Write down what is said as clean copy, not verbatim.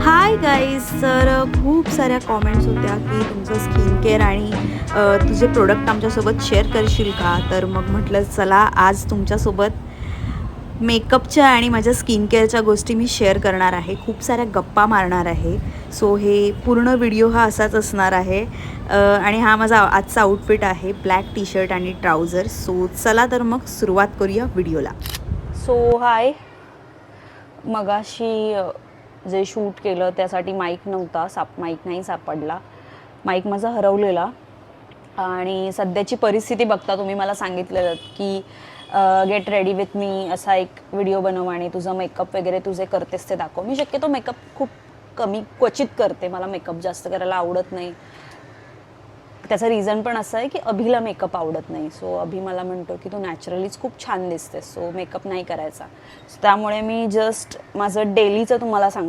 Hi guys. तर खूप साऱ्या कॉमेंट्स होत्या की तुमचं स्किन केअर आणि तुझे प्रोडक्ट आमच्यासोबत शेअर करशील का. तर मग म्हटलं चला आज तुमच्यासोबत मेकअपच्या आणि माझ्या स्किन केअरच्या गोष्टी मी शेअर करणार आहे. खूप साऱ्या गप्पा मारणार आहे. सो हे पूर्ण व्हिडिओ हा असाच असणार आहे. आणि हा माझा आजचा आउटफिट आहे, ब्लॅक टी शर्ट आणि ट्राउझर. सो चला तर मग सुरुवात करूया व्हिडिओला. सो हाय. मगाशी जे शूट केलं त्यासाठी माईक नव्हता, माईक नाही सापडला. माईक माझा हरवलेला. आणि सध्याची परिस्थिती बघता तुम्ही मला सांगितलेलं की गेट रेडी विथ मी असा एक व्हिडिओ बनव आणि तुझं मेकअप वगैरे तुझे करतेस ते दाखव. मी शक्यतो मेकअप खूप क्वचित करते, मला मेकअप जास्त करायला आवडत नाही. त्याचं रिझन पण असं आहे की अभिला मेकअप आवडत नाही. सो अभि मला म्हणतो की तू नॅचरलीच खूप छान दिसतेस, सो मेकअप नाही करायचा. त्यामुळे मी जस्ट माझं डेलीचं तुम्हाला सांगते.